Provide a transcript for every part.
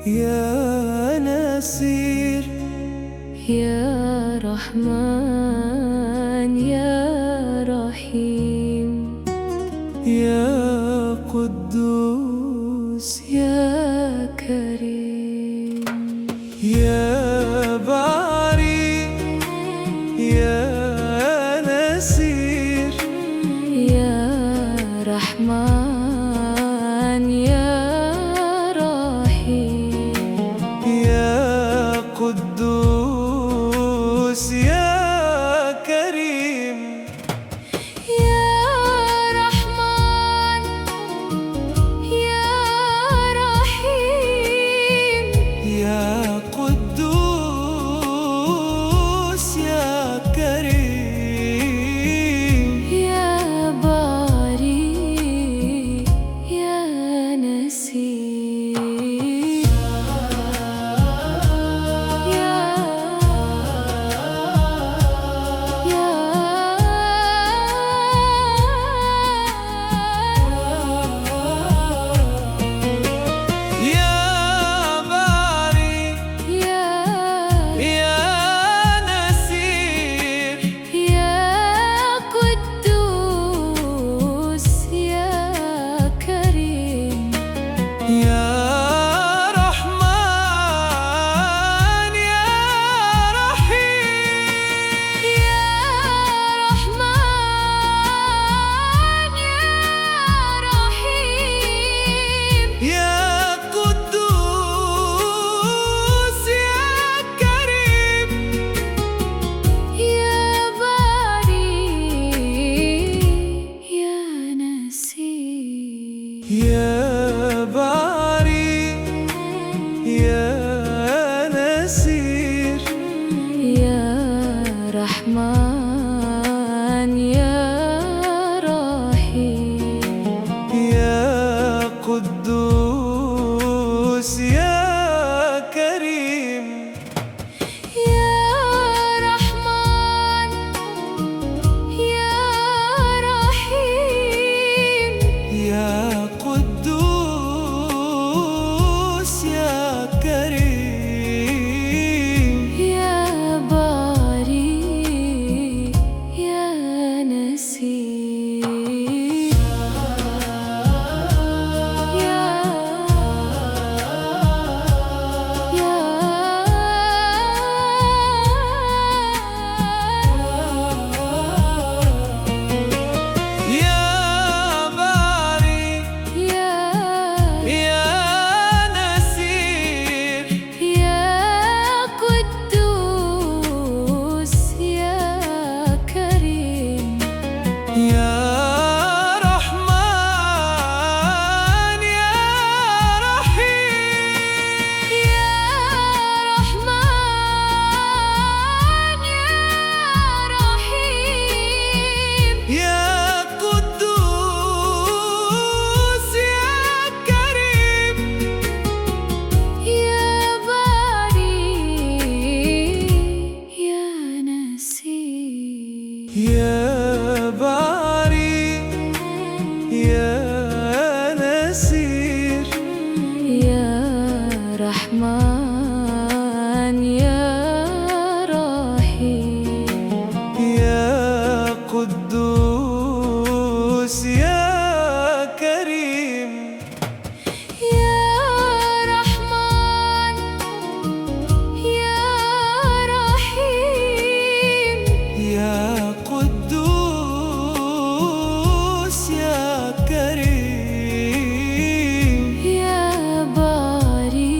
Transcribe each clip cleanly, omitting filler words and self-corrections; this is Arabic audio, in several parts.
يا نسير، يا رحمن يا رحيم، يا قدوس يا كريم، يا باري، يا نسير، يا رحمن يا رحيم، يا قدوس يا كريم، يا رحمن يا رحيم، يا قدوس يا كريم، يا باري يا نسير، يا رحمن يا رحيم، يا رحمن يا رحيم، يا قدوس يا كريم، يا باري يا نسير، يا باري يا نسير، يا رحمن يا رحيم، يا قدوس يا كريم، يا رحمن يا رحيم، يا قدوس يا كريم، يا باري يا نسير، يا باري يا يا نسير، يا قدوس يا كريم، يا رحمن يا رحيم، يا رحمن يا رحيم، يا قدوس يا كريم، يا باري يا نسير، يا باري يا نسير، يا رحمن يا رحيم، يا قدوس يا كريم، يا رحمن يا رحيم، يا قدوس يا كريم، يا باري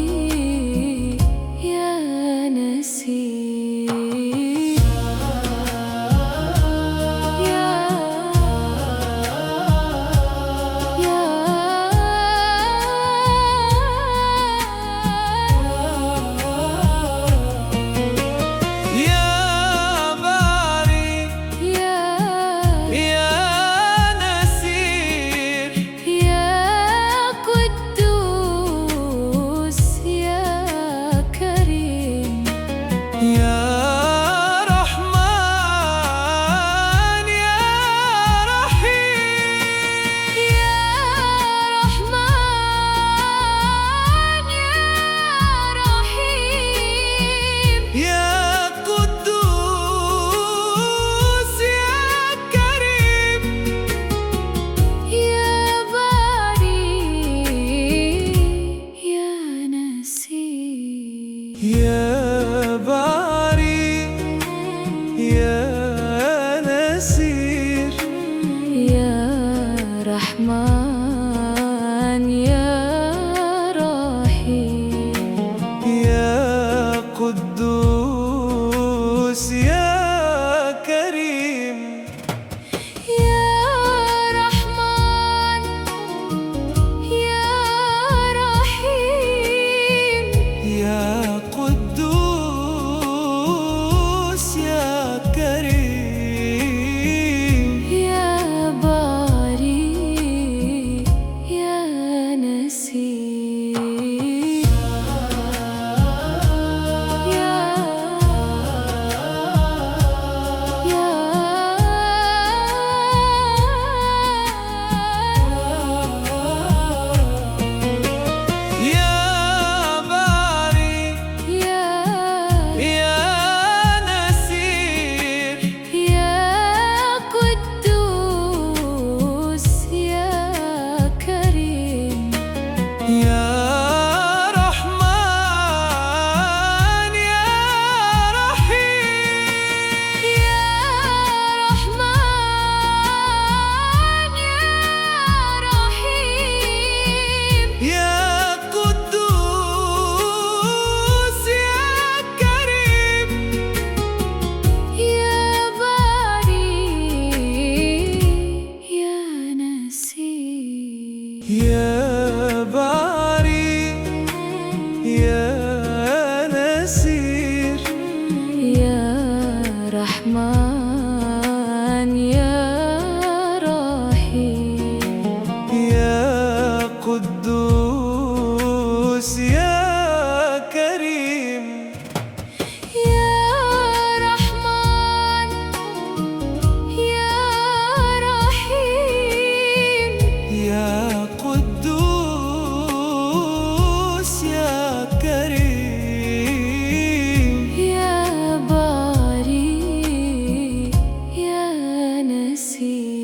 يا كريم. يا رحمن يا رحيم. يا قدوس يا كريم. يا باري يا نسير.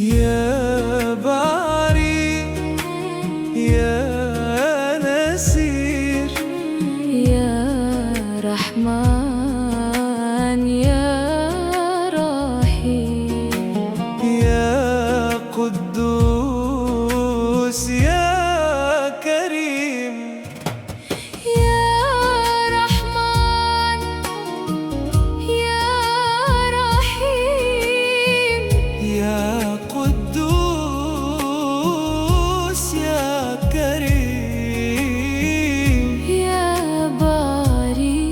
يا باري يا نسير. يا رحمن يا رحيم. يا قدوس يا كريم. يا رحمن يا رحيم. يا قدوس يا كريم. يا باري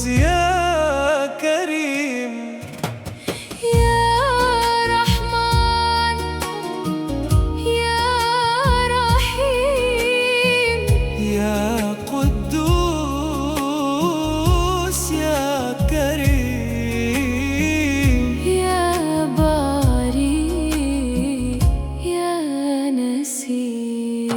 يا كريم يا رحمن يا رحيم يا قدوس يا كريم يا باري يا نسير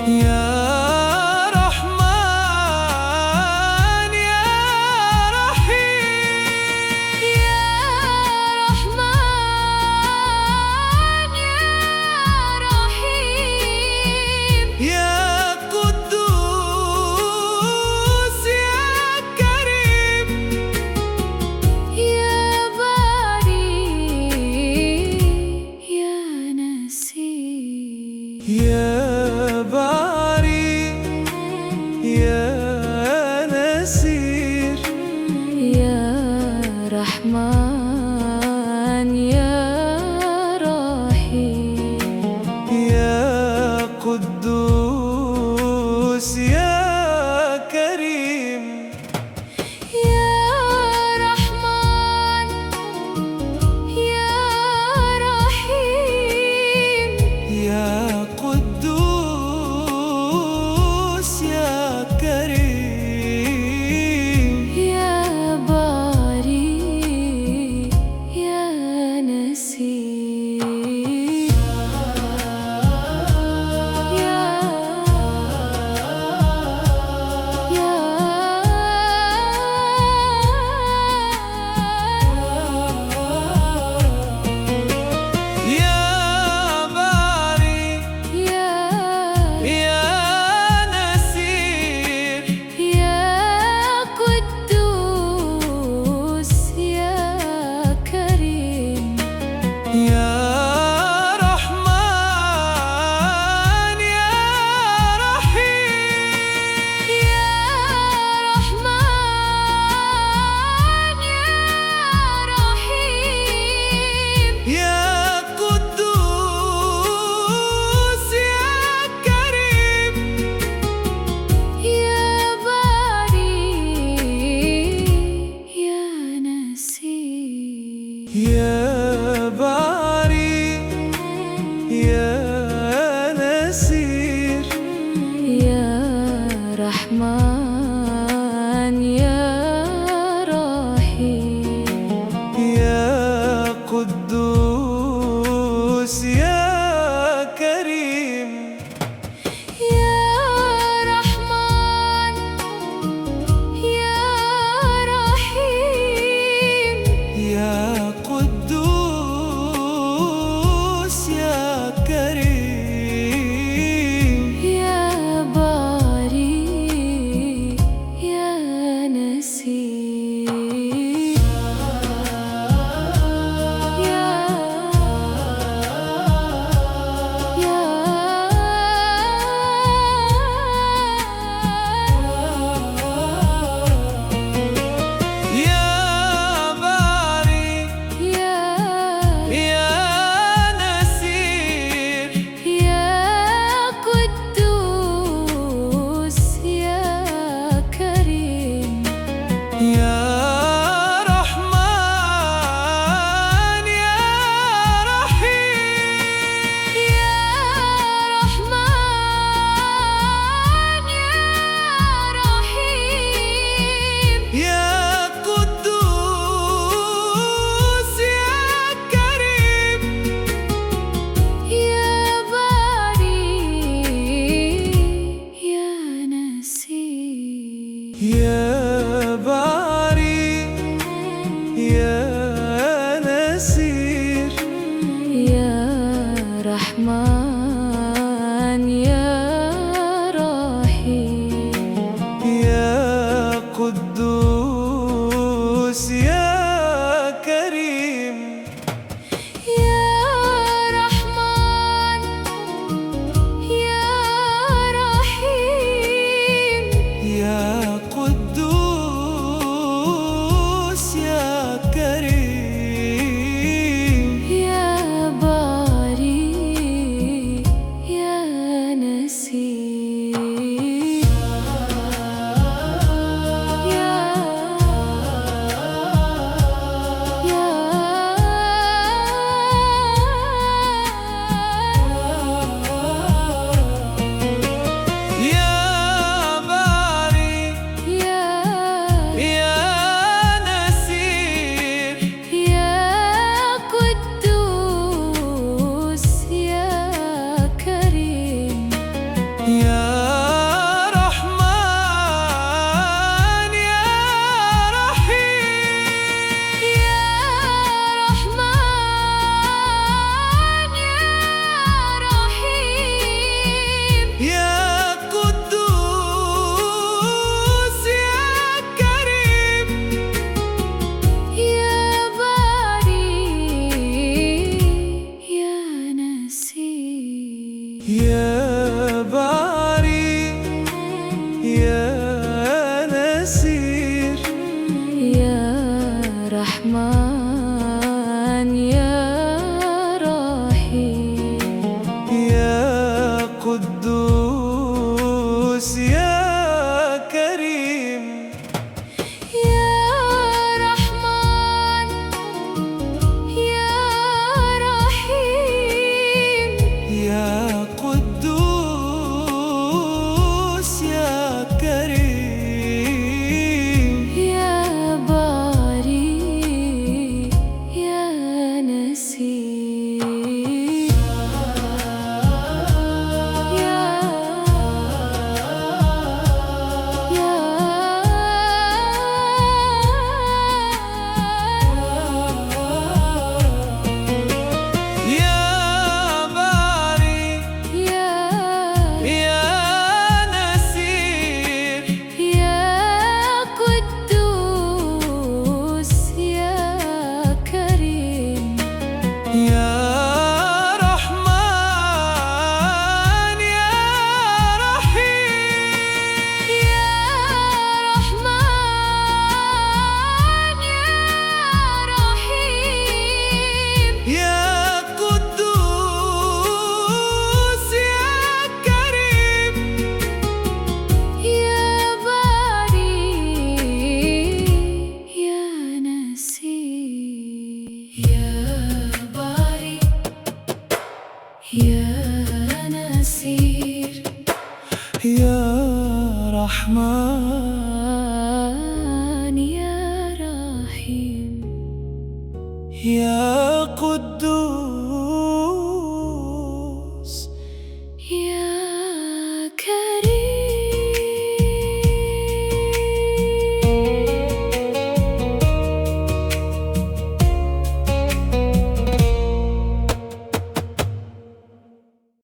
يا رحمن يا رحيم يا رحمن يا رحيم يا قدوس يا كريم يا باري يا نسير يا باري يا نسير يا رحمن يا رحيم يا قدوس يا كريم يا رحمن يا رحيم يا قدوس يا كريم يا باري قدوس يا كريم يا رحمن يا رحيم يا قدوس يا كريم يا باري يا نسير يا باري يا نسير يا رحمن يا رحيم يا قدوس يا كريم يا رحمن يا رحيم يا قدوس يا كريم يا باري يا نسير يا نسير يا رحمن يا رحيم يا قدوس